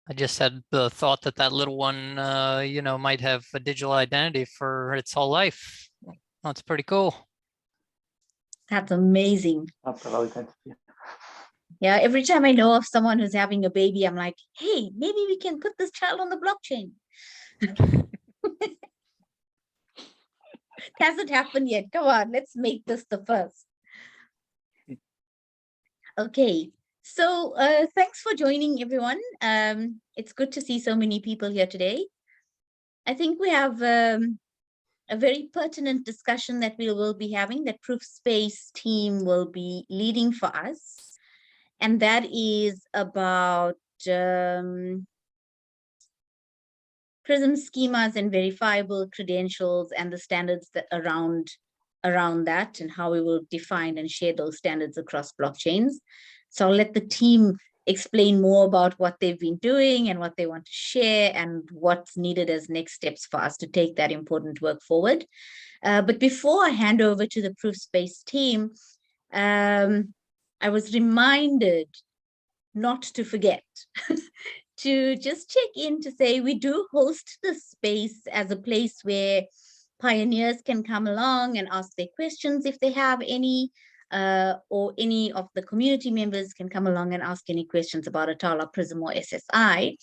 I just had the thought that that little one, you know, might have a digital identity for its whole life. That's pretty cool. That's amazing. Atala identity. Yeah, every time I know of someone who's having a baby, I'm like, hey, maybe we can put this child on the blockchain. Hasn't happened yet. Come on, let's make this the first. Okay, so thanks for joining, everyone. It's good to see so many people here today. I think we have a very pertinent discussion that we will be having, that ProofSpace team will be leading for us. And that is about PRISM schemas and verifiable credentials and the standards that around that, and how we will define and share those standards across blockchains. So I'll let the team explain more about what they've been doing and what they want to share and what's needed as next steps for us to take that important work forward. But before I hand over to the ProofSpace team, I was reminded not to forget to just check in to say we do host the space as a place where pioneers can come along and ask their questions if they have any, or any of the community members can come along and ask any questions about Atala, PRISM, or SSI.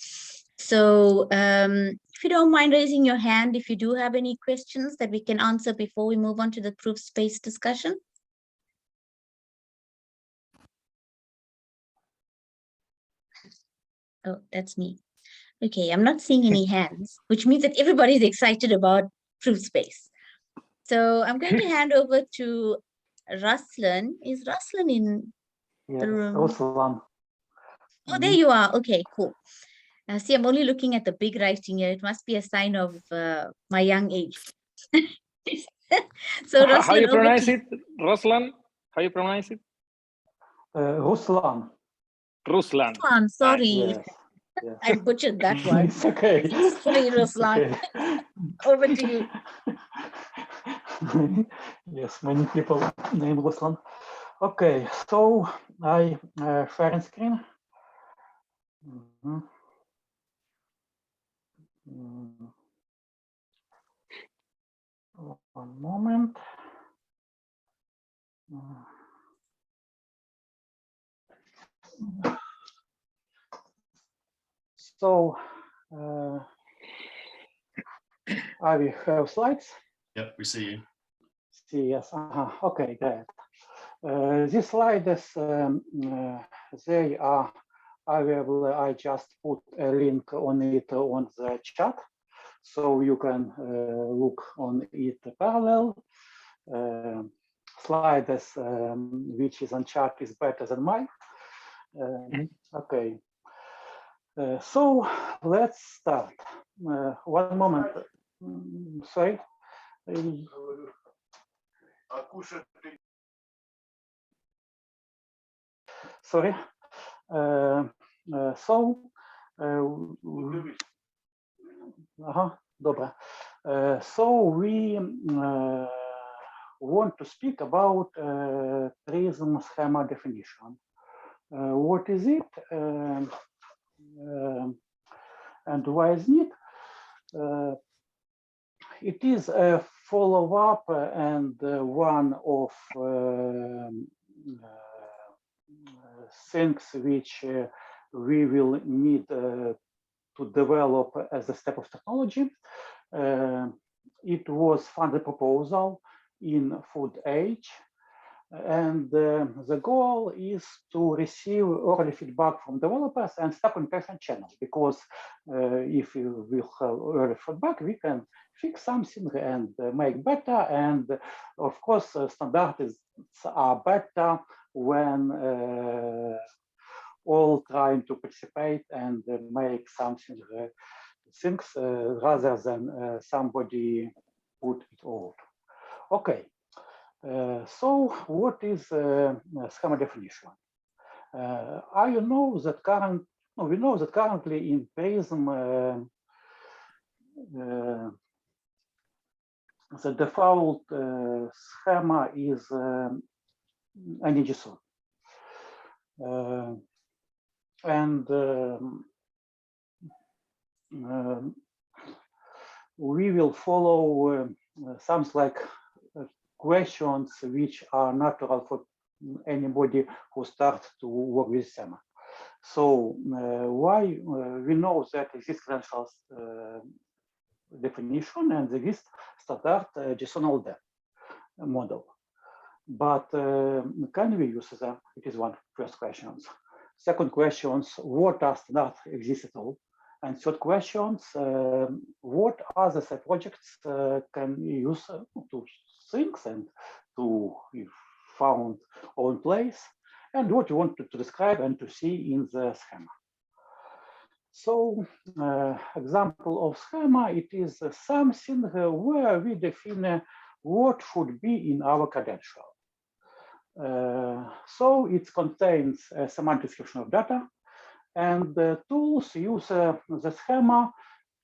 So if you don't mind raising your hand if you do have any questions that we can answer before we move on to the ProofSpace discussion. Oh, that's me. Okay, I'm not seeing any hands, which means that everybody's excited about ProofSpace. So I'm going to hand over to Ruslan. Is Ruslan in the room? Ruslan. Oh, there you are. Okay, cool. See, I'm only looking at the big writing here. It must be a sign of my young age. So Ruslan, how you pronounce it, Ruslan? How you pronounce it? Ruslan. Ruslan. Ruslan, sorry. Yes. Yes. I butchered that one. It's okay. Sorry, Ruslan. Okay. Over to you. Yes, many people named Ruslan. Okay, so I sharing screen. One moment. So I will have slides. Yep, we see you. See, yes. Okay, great. These slides, they are available. I just put a link on it on the chat, so you can look on it parallel. Slides which is on chat is better than mine. Okay. So let's start. One moment. Sorry. Sorry. Добре. So we want to speak about PRISM schema definition. What is it? And why is it? It is a follow-up and one of things which we will need to develop as a step of technology. It was funded proposal in food age, and the goal is to receive early feedback from developers and step improvement channel, because if you will have early feedback, we can fix something and make better. And of course, standards are better when all trying to participate and make something things rather than somebody put it all. Okay. So what is schema definition? We know that currently in PRISM the default schema is an JSON. And we will follow something like questions which are natural for anybody who starts to work with Schema. So why we know that exists credentials definition and there is standard JSON-LD model. But can we use them? It is one first question. Second question, what are standards exist at all? And third questions, what other side projects can use to things and to found own place, and what you want to describe and to see in the schema. So example of schema, it is something where we define what should be in our credential. So it contains a semantic description of data, and the tools use the schema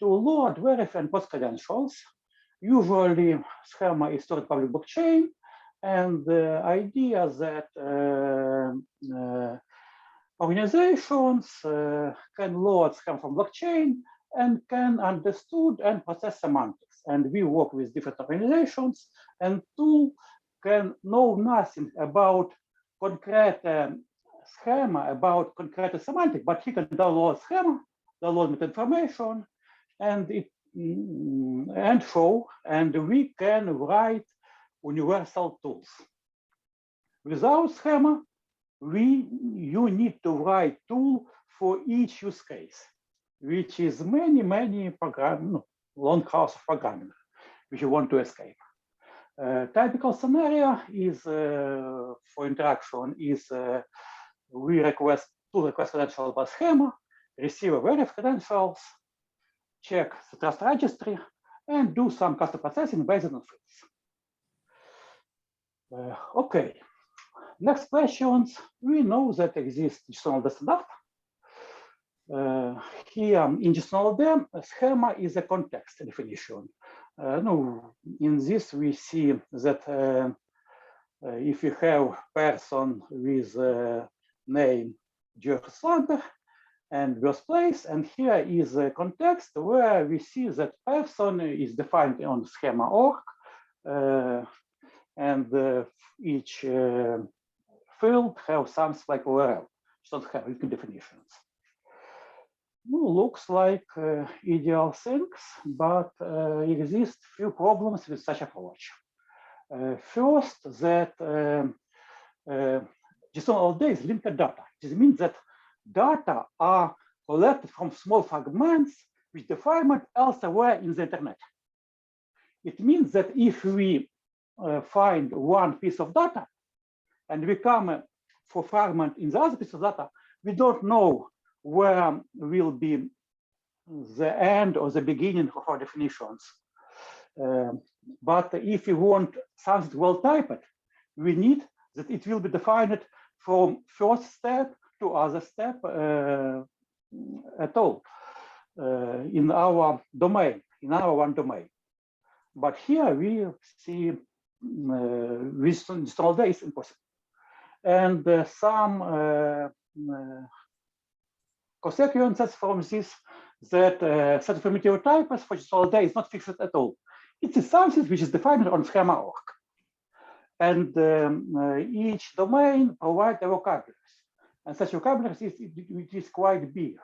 to load, verify, and post credentials. Usually, schema is stored in public blockchain, and the idea that organizations can load schema from blockchain and can understood and process semantics. And we work with different organizations, and tool can know nothing about concrete schema, about concrete semantic, but he can download schema, download information, and it and show, and we can write universal tools. Without schema, you need to write tool for each use case, which is many program, long house of programming, which you want to escape. Typical scenario is for interaction is we request credentials by schema, receive a verify credentials, check the trust registry, and do some custom processing based on fields. Okay, next questions. We know that exists JSON-LD standard. Here in JSON-LD, schema is a context definition. No, in this we see that if you have person with name George and birthplace, and here is a context where we see that person is defined on schema.org, and each field have something like URL, don't have written definitions. Well, looks like ideal things, but exist few problems with such approach. First, that JSON-LD is linked data. It means that data are collected from small fragments with definement elsewhere in the internet. It means that if we find one piece of data and we come for fragment in the other piece of data, we don't know where will be the end or the beginning of our definitions. But if we want something well typed, we need that it will be defined from first step to other step at all in our domain, in our one domain. But here we see with JSON-LD is impossible. And some consequences from this that set of primitive types for JSON-LD is not fixed at all. It is something which is defined on schema.org. And each domain provides a vocabulary. And such vocabulary is quite big.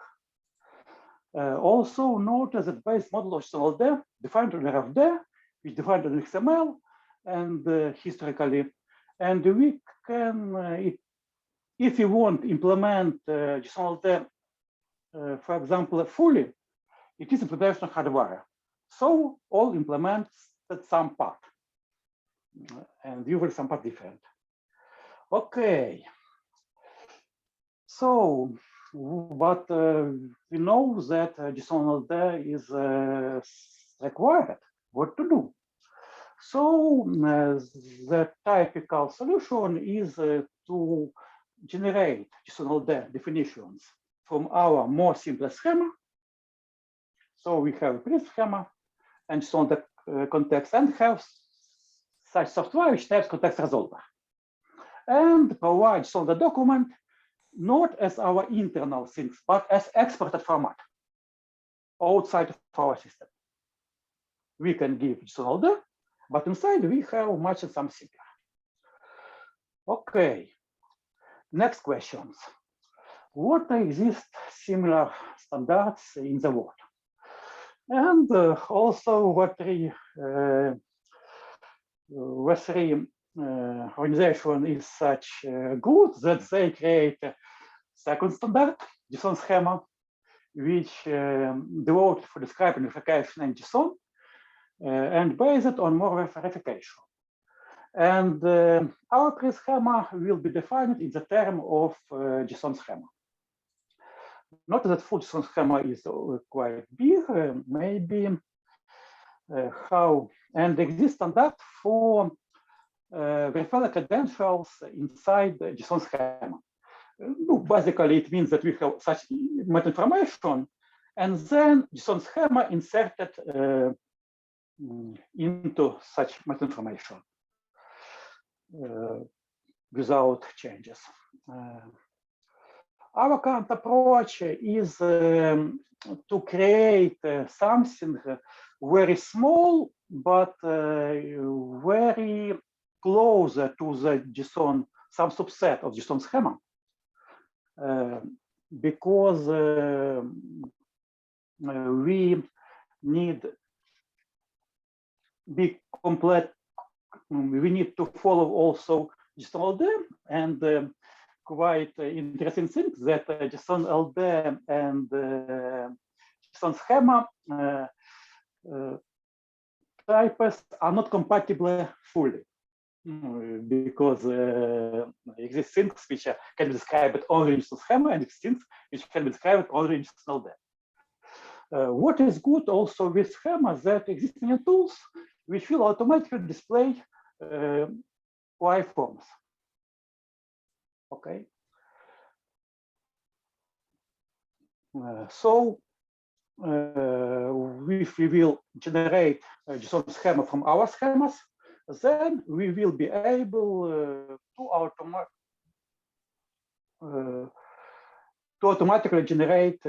Also notice that base model of JSON-LD defined on RFD, which defined on XML and historically. And we can, if you want to implement JSON-LD, for example, fully, it is implementation hardware. So all implements at some part, and usually some part different. Okay. So, but we know that JSON-LD is required. What to do? So the typical solution is to generate JSON-LD definitions from our more simple schema. So we have a PRISM schema and JSON-LD context, and have such software which types context resolver, and provide JSON-LD document not as our internal things, but as exported format. outside of our system. We can give JSON-LD, but inside we have much and some simpler. Okay, next questions. What exist similar standards in the world? And also what three organization is such good that they create a second standard, JSON schema, which devoted for describing verification and JSON, and based on more verification. And our PRISM schema will be defined in the term of JSON schema. Not that full JSON schema is quite big, maybe how, and exists standard for verifiable credentials inside the JSON schema. Basically, it means that we have such meta information, and then JSON schema inserted into such meta information without changes. Our current approach is to create something very small, but very close to the JSON, some subset of JSON schema, because we need be complete. We need to follow also JSON-LD, and quite interesting thing that JSON-LD and JSON schema types are not compatible fully, because exist things which can be described only in JSON schema, and exist things which can be described only in JSON-LD. What is good also with schema that existing tools which will automatically display waveforms. Okay. So if we will generate JSON schema from our schemas, then we will be able to automatically generate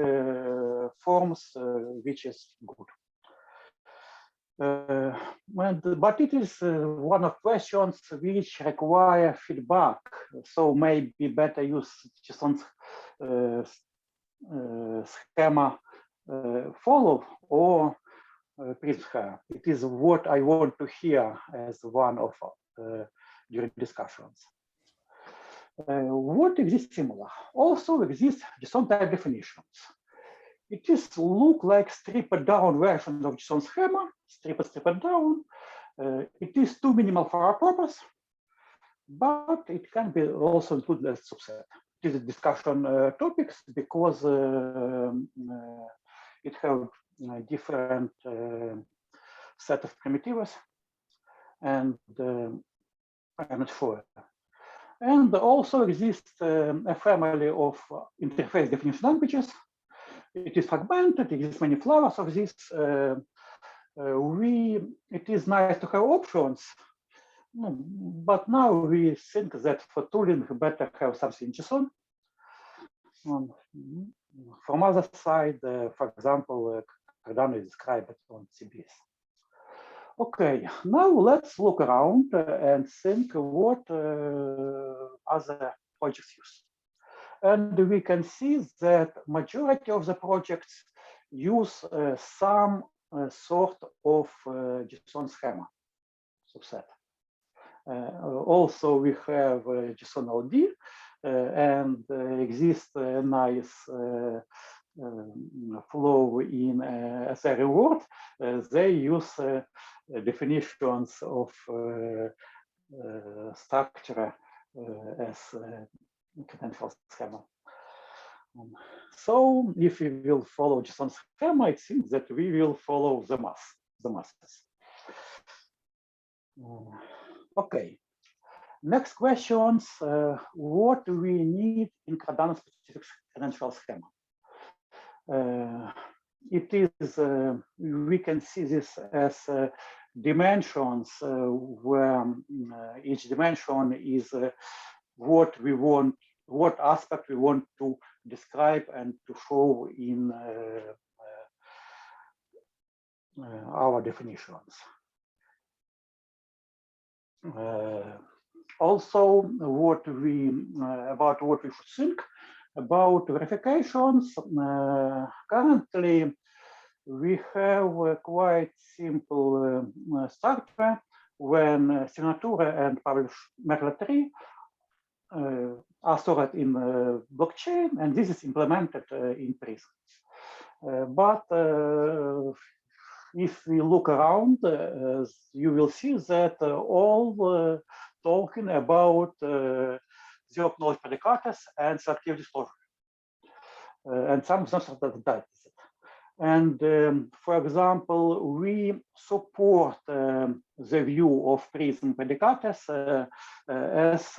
forms, which is good. But it is one of questions which require feedback. So maybe better use JSON schema follow or PRISM schema. It is what I want to hear as one of during discussions. What exists similar? Also exists JSON type definitions. It is look like stripped down version of JSON schema, stripped down. It is too minimal for our purpose, but it can be also included as subset. It is a discussion topics because it have different set of primitives, and I'm not sure. And also exists a family of interface definition languages. It is fragmented, it exists many flavors of this. It is nice to have options, but now we think that for tooling, better have something JSON. From other side, for example, Cardano is described on CBS. Okay, now let's look around and think what other projects use. And we can see that majority of the projects use some sort of JSON schema subset. Also, we have JSON-LD, and exists a nice flow in as a reward. They use definitions of structure as credential schema. So if we will follow JSON schema, it seems that we will follow the masses. Okay. Next questions, what do we need in cardano-specific credential schema? It is, we can see this as dimensions where each dimension is what we want, what aspect we want to describe and to show in our definitions. Also, what we should think about verifications. Currently, we have a quite simple structure when signature and publish Merkle tree are stored in blockchain, and this is implemented in PRISM. But if we look around, you will see that all talking about zero knowledge predicates and selective disclosure, and some that. And for example, we support the view of PRISM predicates as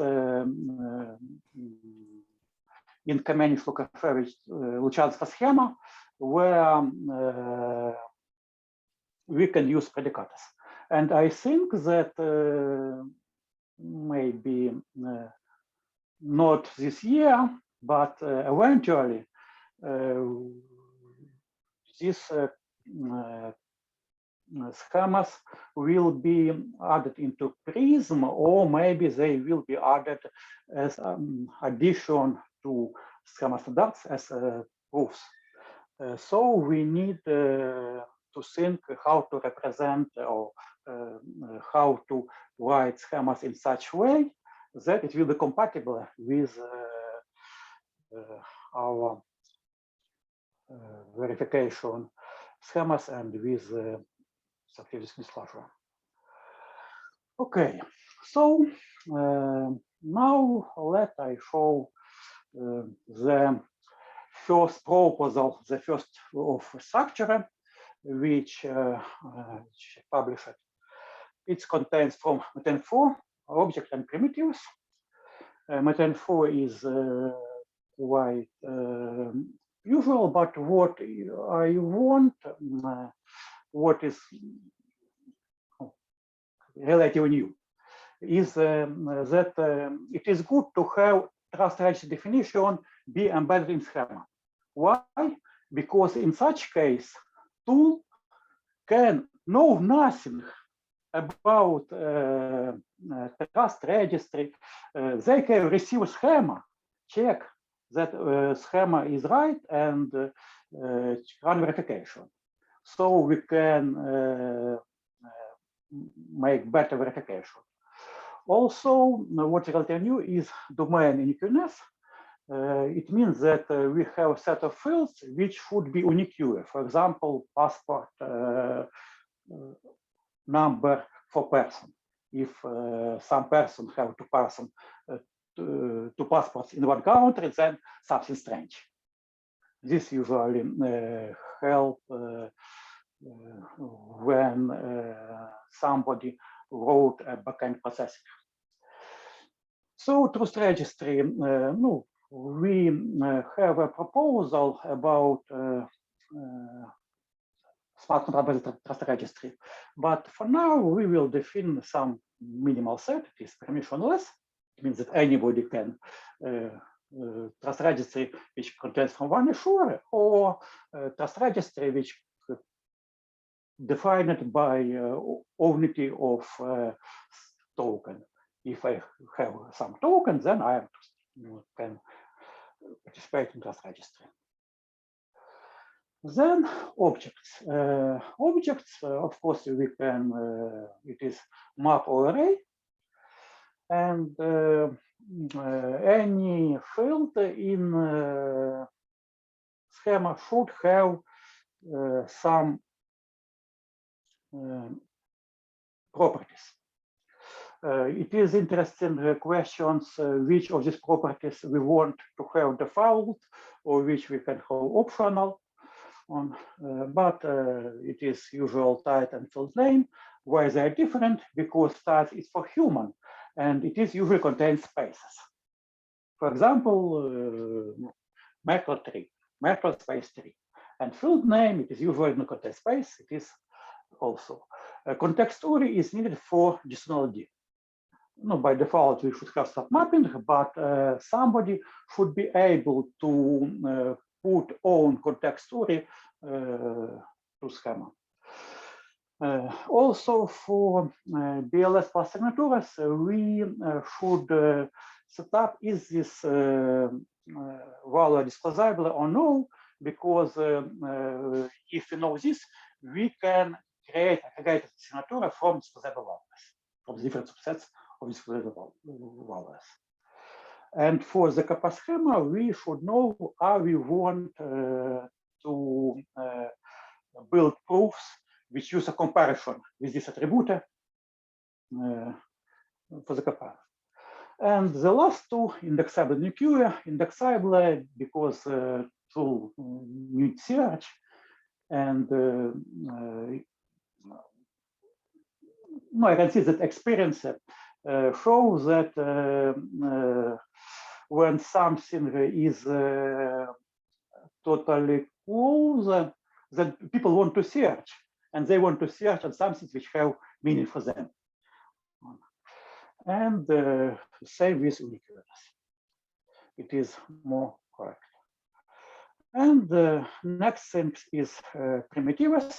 in Kamenich Lukashevich-Luchanska schema, where we can use predicates. And I think that maybe not this year, but eventually these schemas will be added into PRISM, or maybe they will be added as addition to schema standards as proofs. So we need to think how to represent or how to write schemas in such way that it will be compatible with our verification schemas and with selective disclosure. Okay, so now let I show the first proposal, the first of structure, which published. It contains from Meten4 object and primitives. Meten4 is quite usual, but what I want, what is relatively new, is that it is good to have trust registry definition be embedded in schema. Why? Because in such case, tool can know nothing about trust registry. They can receive schema, check that schema is right, and run verification. So we can make better verification. Also, what is relatively new is domain uniqueness. It means that we have a set of fields which should be unique. For example, passport number for person. If some person have two passports in one country, then something strange. This usually help when somebody wrote a backend processing. So trust registry, no, we have a proposal about smart contract trust registry, but for now we will define some minimal set. It is permissionless. It means that anybody can trust registry which contains from one issuer, or trust registry which defined by unity of token. If I have some token, then I can participate in trust registry. Then objects. Objects, of course, we can, it is map or array. And any field in schema should have some properties. It is interesting questions which of these properties we want to have default or which we can have optional on, but it is usual type and field name. Why they are different? Because type is for human and it is usually contains spaces. For example, Merkle tree, Merkle space tree, and field name, it is usually in the contains space. It is also context URI is needed for JSON-LD. No, by default, we should have submapping, but somebody should be able to put own context URI to schema. Also for BLS plus signatures, we should set up, is this value disposable or no, because if you know this, we can create aggregated signature from disposable values, from different subsets of disposable values. And for the kappa schema, we should know how we want to build proofs which use a comparison with this attribute for the kappa. And the last two, indexable and nuclear, indexable because tool need search, and no, I can see that experience shows that when something is totally close, then people want to search, and they want to search on something which have meaning for them. And same with uniqueness. It is more correct. And the next thing is primitives.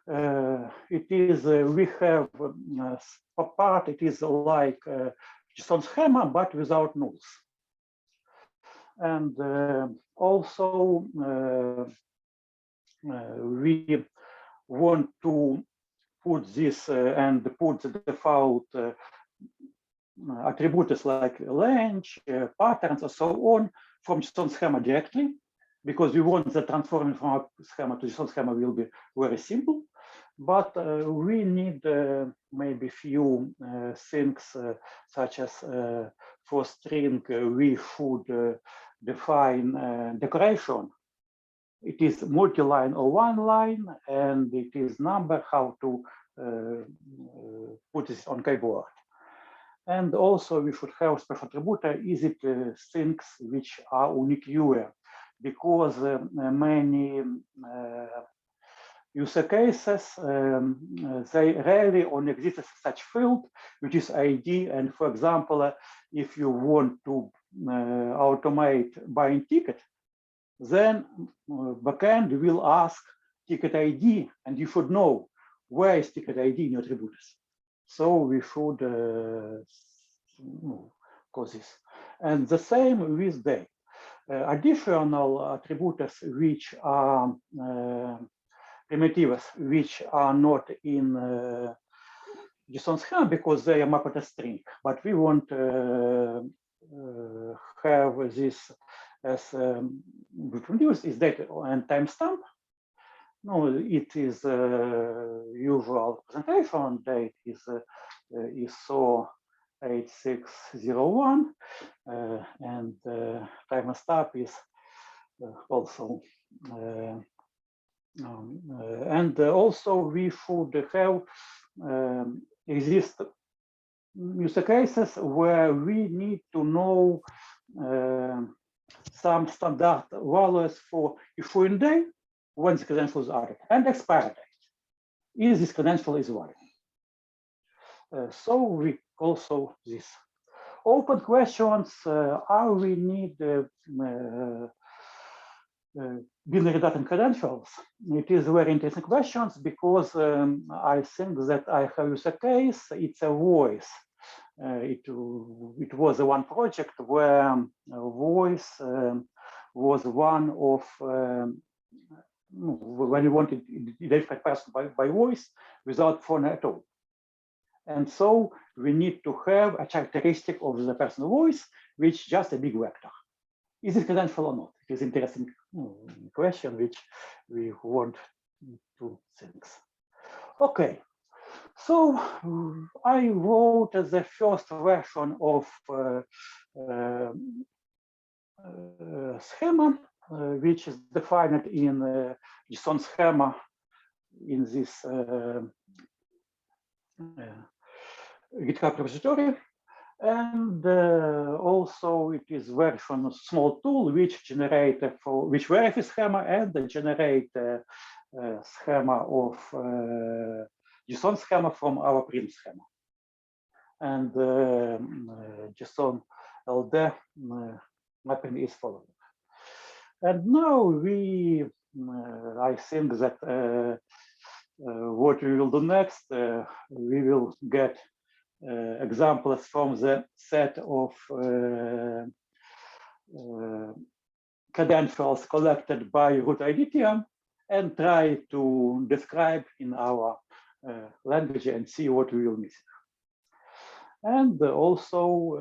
It is we have a part. It is like JSON schema, but without nulls. And also we want to put this and put the default attributes like length, patterns, and so on from JSON schema directly, because we want the transforming from our schema to JSON schema will be very simple. But we need maybe few things such as for string we should define decoration. It is multi-line or one line, and it is number how to put this on keyboard. And also we should have special attribute, is it things which are unique UR, because many user cases, they rarely only exist as such field, which is ID. And for example, if you want to automate buying ticket, then backend will ask ticket ID, and you should know where is ticket ID in your attributes. So we should cause this. And the same with date. Additional attributes which are primitives, which are not in JSON schema because they are mapped as string, but we want to have this as primitives is date and timestamp. No, it is usual presentation. Date is ISO 8601, and timestamp is also. And also we should have exist use cases where we need to know some standard values for issuing day when the credential is added and expiry date. Is this credential is valid? So we also this open questions. Are we need binary data and credentials? It is very interesting questions because I think that I have used a case. It's a voice. It was one project where voice was one of when you wanted to identify person by voice without phone at all. And so we need to have a characteristic of the person's voice, which just a big vector. Is it credential or not? It is interesting question which we want to think. Okay, so I wrote the first version of schema, which is defined in JSON schema in this GitHub repository. And also it is version small tool which generate for which verifies schema and generate schema of JSON schema from our PRISM schema. And JSON-LD mapping is following. And now we, I think that what we will do next, we will get examples from the set of credentials collected by root IDTM and try to describe in our language and see what we will miss. And also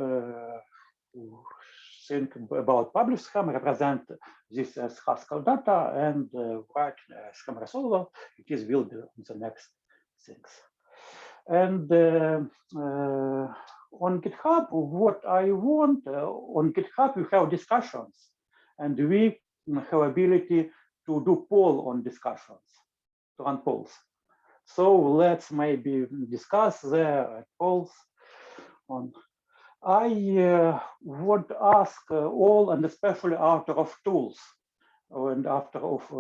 think about publish schema, represent this as Haskell data, and write schema resolver. It is will be the next things. And on GitHub, what I want, on GitHub, we have discussions, and we have ability to do poll on discussions, to run polls. So let's maybe discuss the polls on. I would ask all, and especially after of tools and after of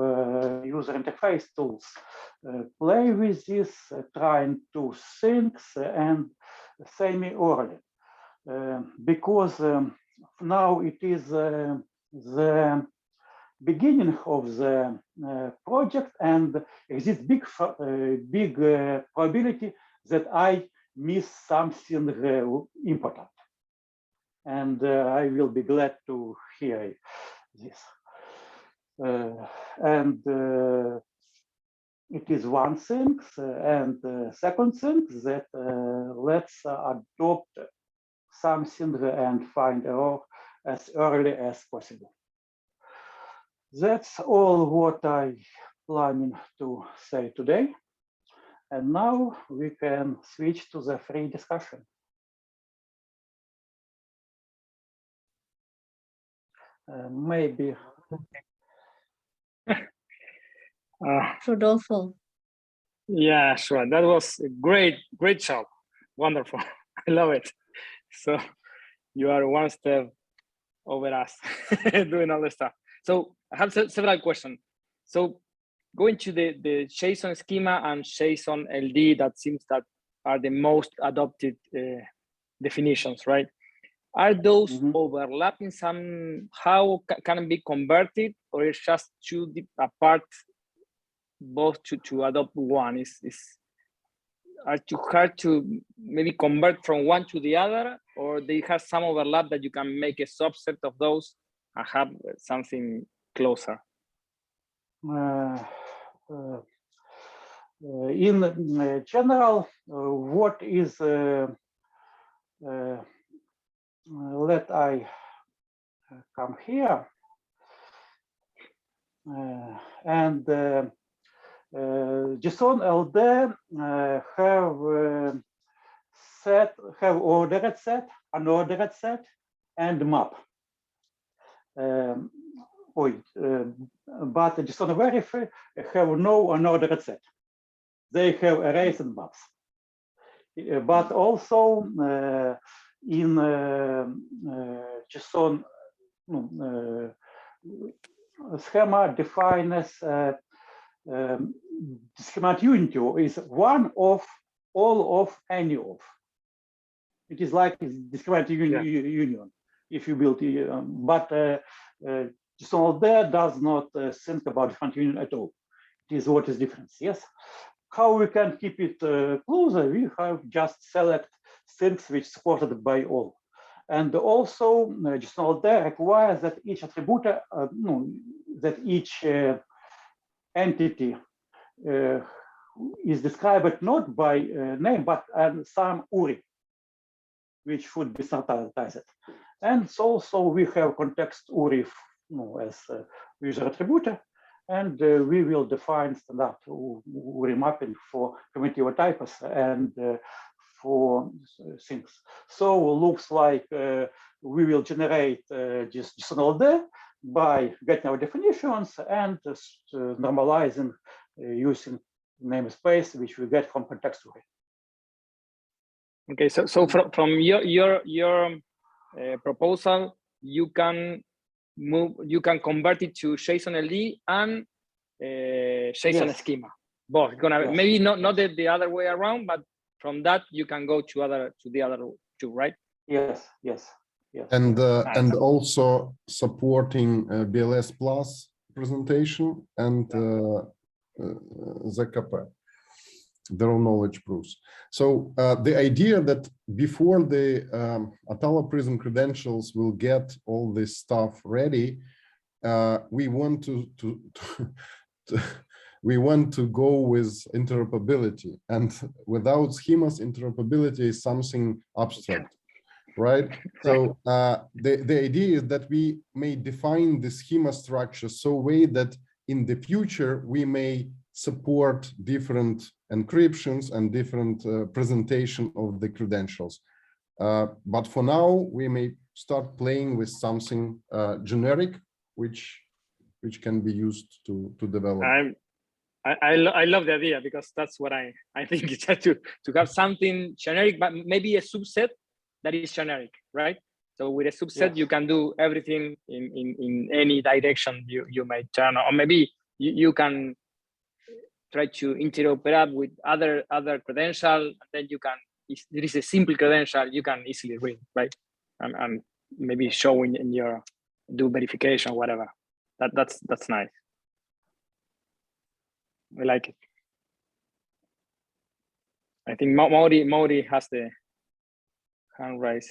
user interface tools, play with this, trying to think and semi-orally, because now it is the beginning of the project, and exists big probability that I miss something important. And I will be glad to hear this. It is one thing, and second thing that let's adopt something and find error as early as possible. That's all what I planning to say today. And now we can switch to the free discussion. Maybe. Rodolfo. Yeah, sure. That was a great job. Wonderful. I love it. So you are one step over us doing all the stuff. So I have several questions. So going to the JSON schema and JSON-LD, that seems that are the most adopted definitions, right? Are those overlapping somehow? Can it be converted, or it's just too deep apart both to adopt one? Are too hard to maybe convert from one to the other, or they have some overlap that you can make a subset of those and have something closer? In general, what is let I come here, and JSON-LD have ordered set, unordered set, and map. But JSON-Verify have no unordered set. They have arrays and maps. But also in JSON schema defines schema unity is one of, all of, any of. It is like discriminant union if you build it, but JSON-LD does not think about different union at all. It is what is difference. Yes. How we can keep it closer? We have just select things which supported by all, and also JSON-LD requires that each attribute, that each entity is described not by name but some URI, which should be standardized. And so we have context URI as user attribute. And we will define standard URI mapping for primitive types and for things. So looks like we will generate just JSON-LD by getting our definitions and normalizing using namespace, which we get from context URI. Okay, so from your proposal, you can convert it to JSON-LD and JSON schema. Both maybe not the other way around, but from that you can go to the other two, right? Yes. And also supporting BLS Plus presentation and ZKP. their own knowledge proofs. So the idea that before the Atala PRISM credentials will get all this stuff ready, we want to we want to go with interoperability, and without schemas, interoperability is something abstract, right? So the idea is that we may define the schema structure so way that in the future we may support different encryptions and different presentation of the credentials. But for now, we may start playing with something generic, which can be used to develop. I love the idea, because that's what I think is just to have something generic, but maybe a subset that is generic, right? So with a subset, yes, you can do everything in any direction you may turn, or maybe you can try to interoperate with other credential, and then you can, if there is a simple credential, you can easily read, right? And maybe showing in your do verification, whatever. That's nice. I like it. I think Mauri has the hand raised.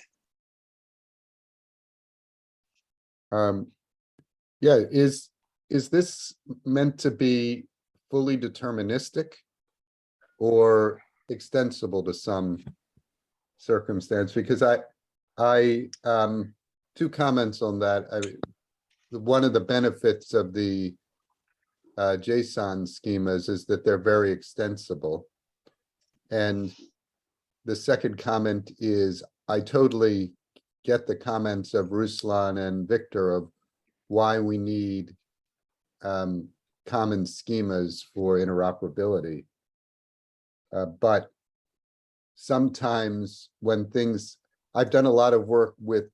Yeah, is this meant to be fully deterministic or extensible to some circumstance? Because I two comments on that. One of the benefits of the JSON schemas is that they're very extensible. And the second comment is, I totally get the comments of Ruslan and Victor of why we need common schemas for interoperability. But sometimes when things, I've done a lot of work with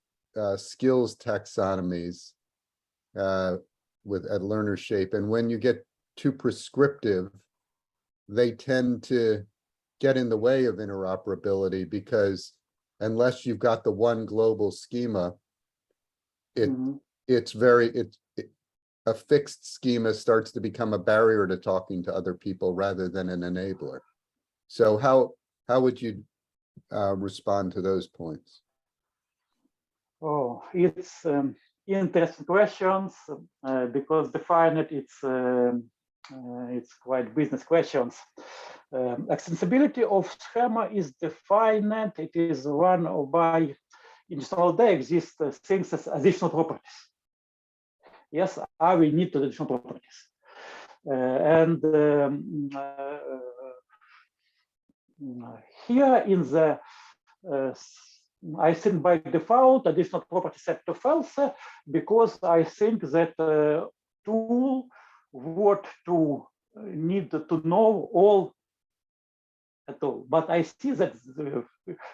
skills taxonomies at learner shape, and when you get too prescriptive, they tend to get in the way of interoperability, because unless you've got the one global schema, a fixed schema starts to become a barrier to talking to other people rather than an enabler. So how would you respond to those points? Oh, it's interesting questions, because define it, it's quite business questions. Extensibility of schema is defined. It is one of by JSON-LD exist things as additional properties. Yes, I will need to additional properties, and here in the I think by default additional property set to false, because I think that tool would to need to know all at all. But I see that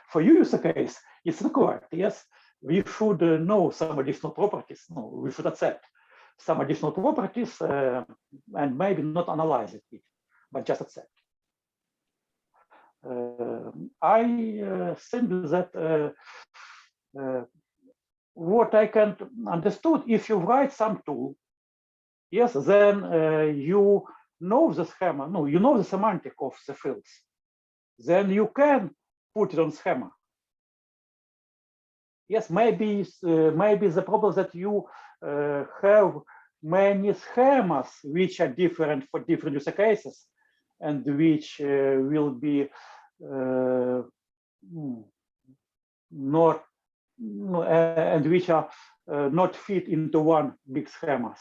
for use case it's required. Yes, we should know some additional properties. No, we should accept some additional properties and maybe not analyze it, but just accept. I think that what I can understood, if you write some tool, yes, then you know the schema, no, you know the semantic of the fields, then you can put it on schema. Yes, maybe the problem that you have many schemas which are different for different use cases, and which will be not and which are not fit into one big schemas.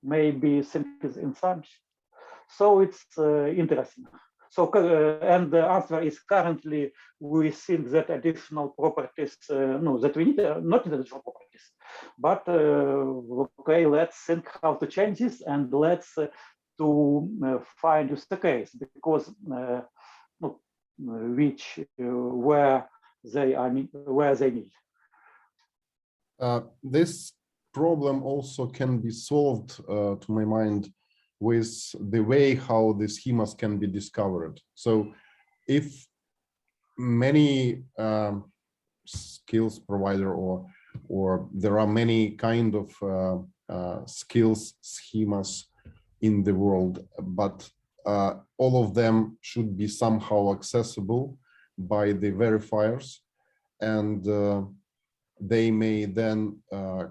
Maybe simple in some. So it's interesting. So and the answer is currently we think that additional properties no, that we need not additional properties, but okay, let's think how to change this, and let's to find use case, because which where they are where they need. This problem also can be solved, to my mind, with the way how the schemas can be discovered. So if many skills provider or there are many kind of skills schemas in the world, but all of them should be somehow accessible by the verifiers, and they may then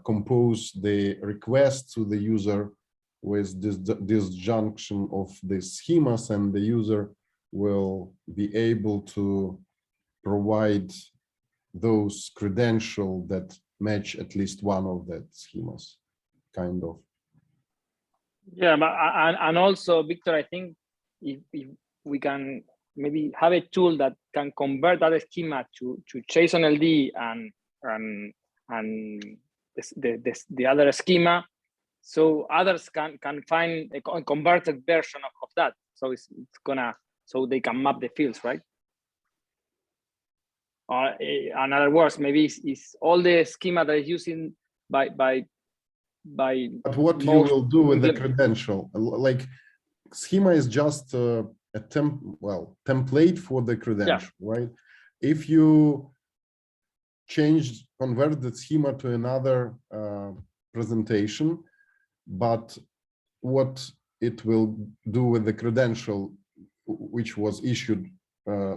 compose the request to the user with this disjunction of the schemas, and the user will be able to provide those credentials that match at least one of that schemas, kind of. Yeah, but and also, Victor, I think if we can maybe have a tool that can convert that schema to JSON-LD and the other schema, so others can find a converted version of that. So it's gonna, so they can map the fields, right? Or in other words, maybe it's all the schema that is using by. But what you will do with the credential, like schema is just a template for the credential, right? If you convert the schema to another presentation, but what it will do with the credential, which was issued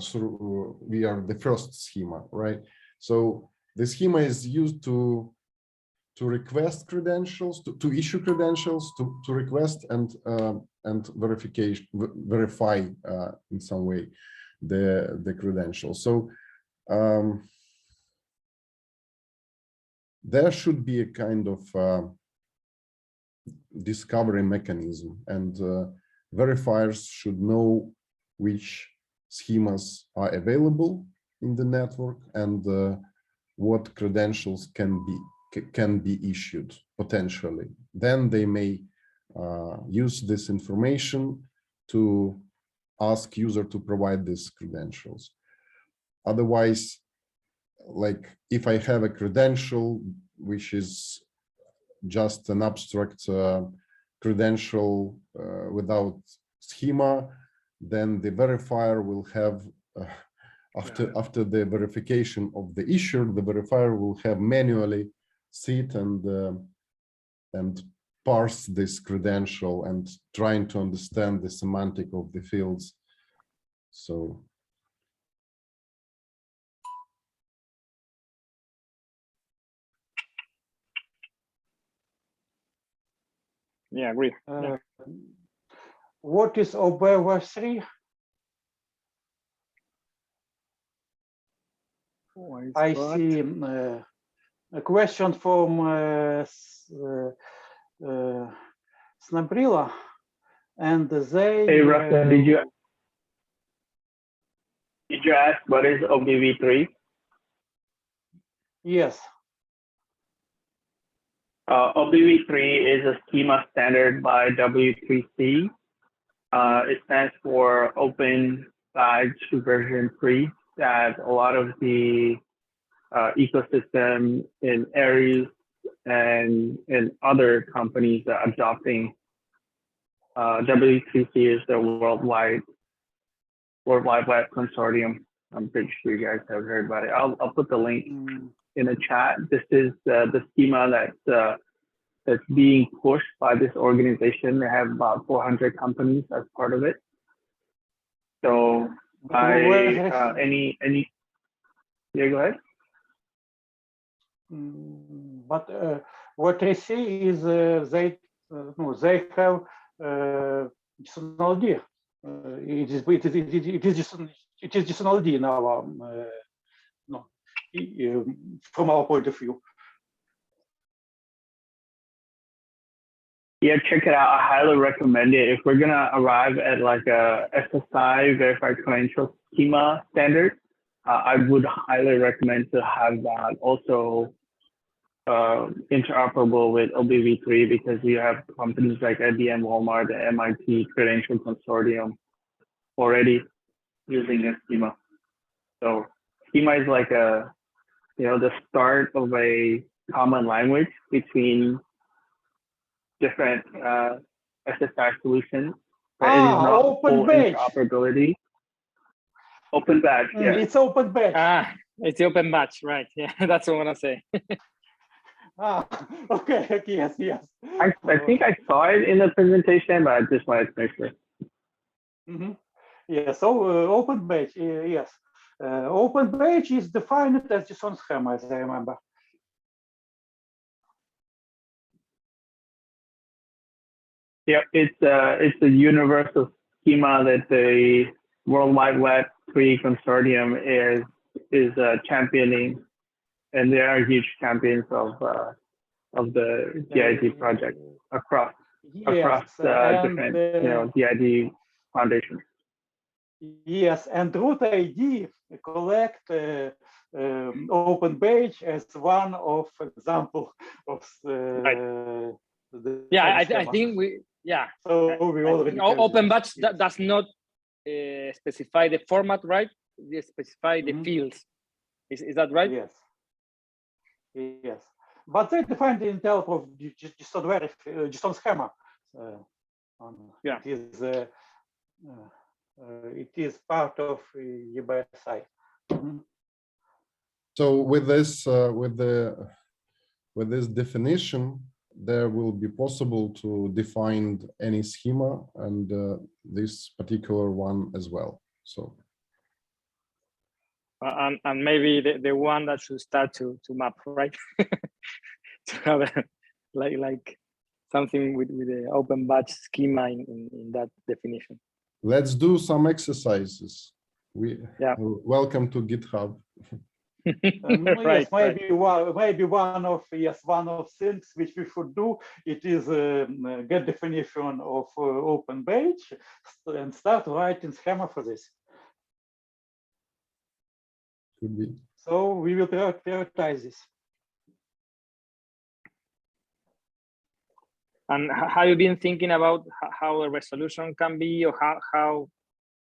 through via the first schema, right? So the schema is used to request credentials, to issue credentials, to request and verify in some way the credentials. So there should be a kind of discovery mechanism, and verifiers should know which schemas are available in the network and what credentials can be issued potentially. Then they may use this information to ask user to provide these credentials. Otherwise, like if I have a credential which is just an abstract credential without schema, then the verifier will have after the verification of the issuer, the verifier will have manually sit and parse this credential and trying to understand the semantic of the fields. So yeah, agree. What is OBV3? I see a question from Snabrila, and they. Hey, Rustin, did you ask what is OBV3? Yes. OBV3 is a schema standard by W3C. It stands for Open Badge Version 3, that a lot of the ecosystem in Aries and other companies are adopting. W3C is the World Wide Web Consortium. I'm pretty sure you guys have heard about it. I'll put the link in the chat. This is the schema that's being pushed by this organization. They have about 400 companies as part of it. So any yeah, go ahead. But what I see is they have JSON-LD. It is JSON-LD in our from our point of view. Yeah, check it out. I highly recommend it. If we're gonna arrive at like a SSI verified credential schema standard, I would highly recommend to have that also interoperable with OBV3, because you have companies like IBM, Walmart, the MIT Credential Consortium already using a schema. So schema is like the start of a common language between different SSI solutions. But it is not open badge. Interoperability. Open badge, yeah. It's open badge. It's the open batch, right? Yeah, that's what I want to say. Okay, yes. I think I saw it in the presentation, but I just wanted to make sure. Yeah, so open batch, yes. Open batch is defined as JSON schema, as I remember. Yeah, it's a universal schema that the World Wide Web 3 consortium is championing, and they are huge champions of the DID project across different DID foundations. Yes, and root ID collect open batch as one of example of I think so we already open batch does not specify the format, right? They specify the fields. Is that right? Yes. Yes. But they defined the intel of JSON schema. It is part of UBSI. So with this with this definition, there will be possible to define any schema and this particular one as well. So and maybe the one that should start to map, right? To have like something with the open batch schema in that definition. let's do some exercises. Welcome to GitHub. Yes, maybe one of things which we should do, it is get definition of open batch and start writing schema for this. Could be. So we will prioritize this. And have you been thinking about how a resolution can be, or how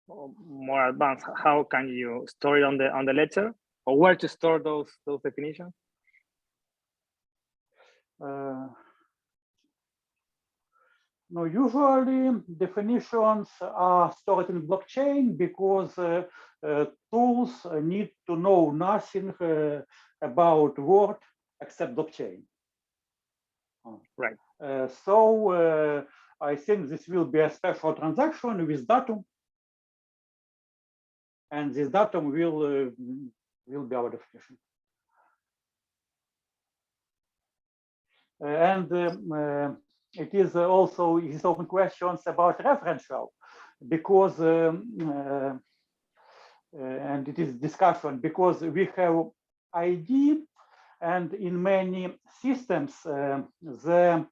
more advanced, how can you store it on the ledger, or where to store those definitions? No, usually definitions are stored in blockchain because tools need to know nothing about Word except blockchain. Right. So I think this will be a special transaction with datum, and this datum will be our definition. And it is also open questions about referential, because and it is discussion because we have ID, and in many systems the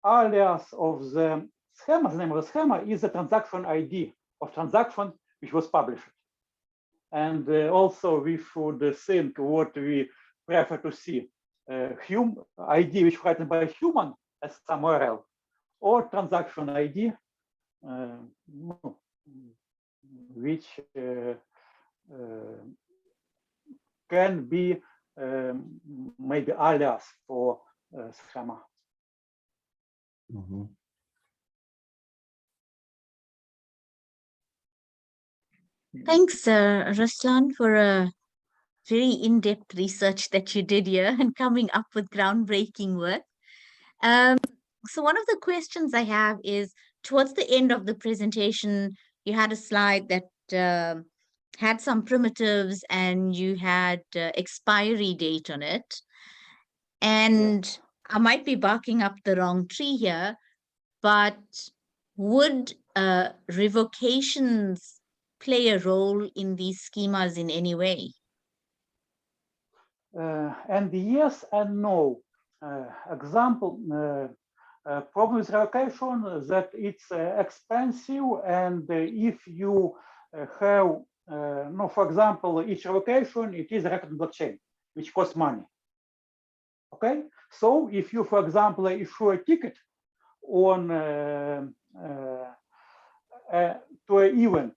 alias of the schema, the name of the schema, is the transaction ID of transaction which was published. And also we should think what we prefer to see, ID which written by human as some URL, or transaction ID which can be maybe alias for schema. Mm-hmm. Thanks, Ruslan, for a very in-depth research that you did here and coming up with groundbreaking work. So one of the questions I have is, towards the end of the presentation, you had a slide that had some primitives and you had expiry date on it. And I might be barking up the wrong tree here, but would revocations play a role in these schemas in any way? And yes and no. Example, problem with revocation that it's expensive, and if you have, no, for example, each revocation, it is written blockchain, which costs money. Okay, so if you, for example, issue a ticket on to an event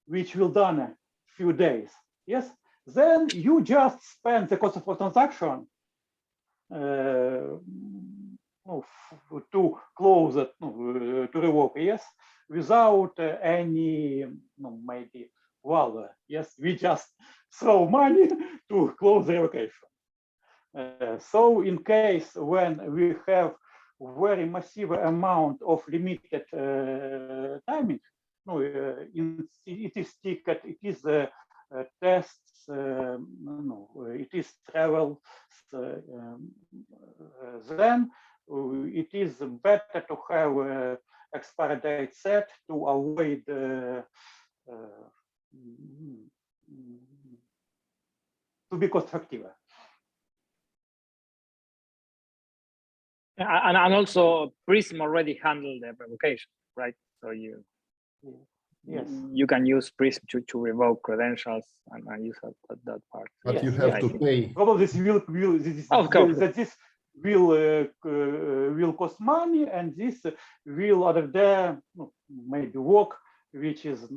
which will done a few days, yes, then you just spend the cost of a transaction to close it, to revoke, yes, without any maybe value. Yes, we just throw money to close the revocation. So in case when we have very massive amount of limited timing, no, it is ticket, it is tests, no, it is travel. Then it is better to have expiry date set to avoid to be cost effective. And also PRISM already handled the revocation, right? So you can use PRISM to revoke credentials and use that part. But yes, you have to pay. Probably this will cost money, and this will other there maybe work, which is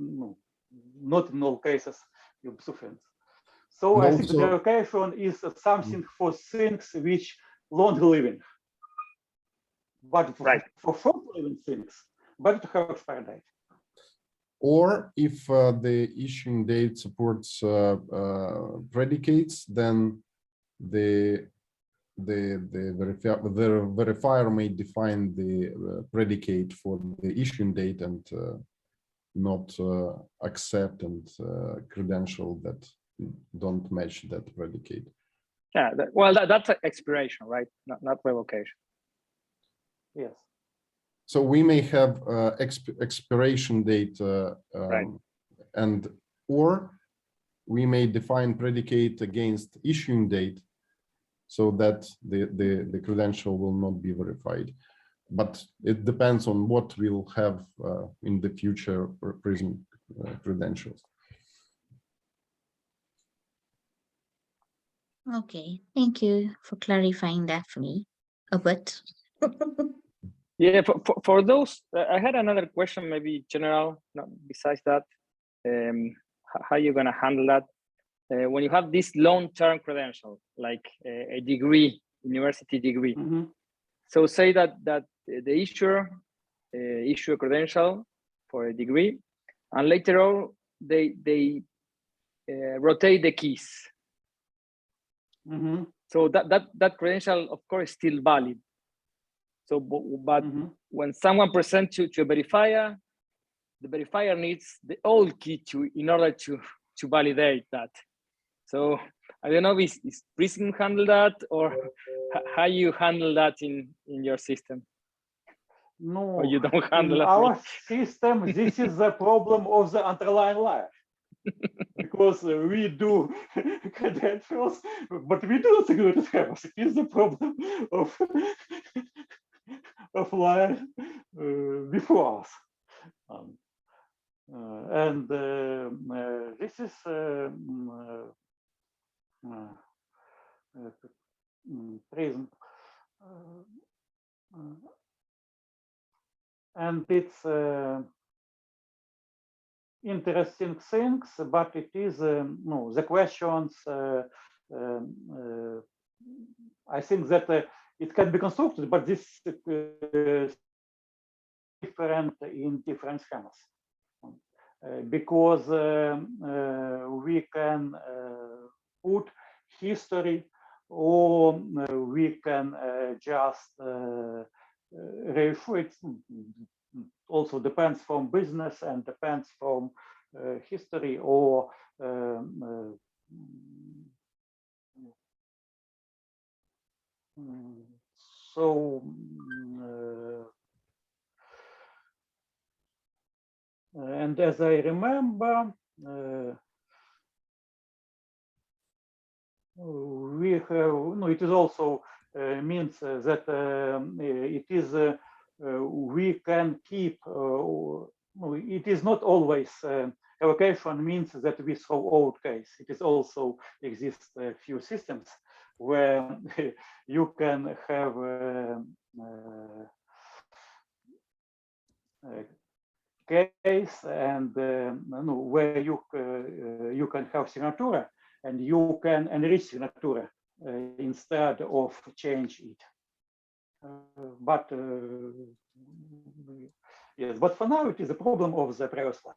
not in all cases sufficient. So I think the revocation is something for things which long living. But for short living things, better to have expiry date. Or if the issuing date supports predicates, then the verifier may define the predicate for the issuing date and not accept and credential that don't match that predicate. Yeah, well, that's expiration, right? Not revocation. Yes. So we may have expiration date, right. and or we may define predicate against issuing date, so that the credential will not be verified. But it depends on what we'll have in the future PRISM credentials. Okay, thank you for clarifying that for me a bit. Yeah, for those, I had another question, maybe general, besides that, how you're gonna handle that when you have this long-term credential, like a degree, university degree. Mm-hmm. So say that the issuer issue a credential for a degree, and later on they rotate the keys. Mm-hmm. So that credential, of course, is still valid. So, but when someone presents to a verifier, the verifier needs the old key in order to validate that. So I don't know, is PRISM handle that, or how you handle that in your system? No, or you don't handle in our system, this is the problem of the underlying layer. Because we do credentials, but we do not security schemas. It is the problem of layer before us. And this is PRISM. And it's interesting things, but it is no, the questions. I think that it can be constructed, but this different in different schemas, because we can put history, or we can just refer. It also depends from business and depends from history, or so and as I remember, we have no. It is also means that it is we can keep. It is not always allocation means that we throw old case. It is also exists a few systems where you can have case and where you can have signature and you can enrich signature instead of change it. But yes, but for now it is a problem of the previous layer.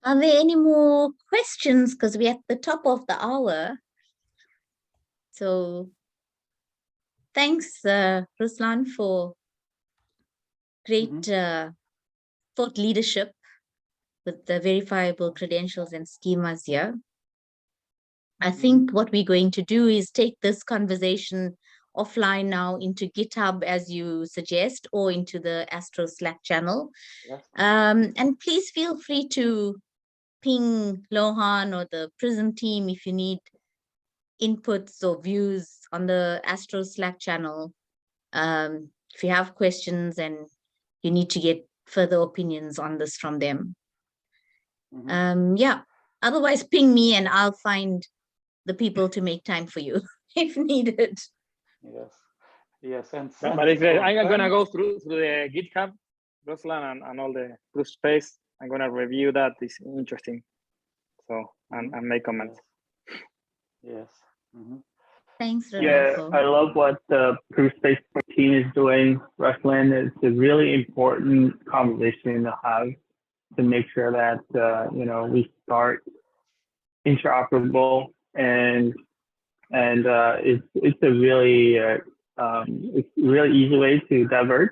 Are there any more questions? Because we're at the top of the hour. So thanks, Ruslan, for great thought leadership with the verifiable credentials and schemas here. I think what we're going to do is take this conversation offline now into GitHub, as you suggest, or into the Astro Slack channel. Yes. And please feel free to ping Lohan or the PRISM team if you need inputs or views on the Astro Slack channel. If you have questions and you need to get further opinions on this from them. Yeah, otherwise ping me and I'll find the people to make time for you if needed. Yes, yes, and But it's great. I'm gonna go through the GitHub, Ruslan, and all the ProofSpace. I'm gonna review that. It's interesting. So and make comments. Yes. Thanks, Yeah, Rodolfo. I love what the ProofSpace team is doing, Ruslan. It's a really important conversation to have to make sure that you know, we start interoperable and it's a really it's a really easy way to diverge,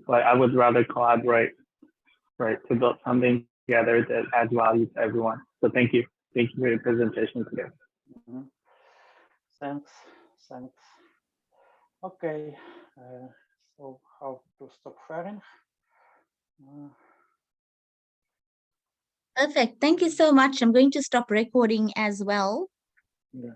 but I would rather collaborate, right, to build something together that adds value to everyone. So thank you for your presentation today. Thanks. Okay, so how to stop sharing? Perfect. Thank you so much. I'm going to stop recording as well. Yeah.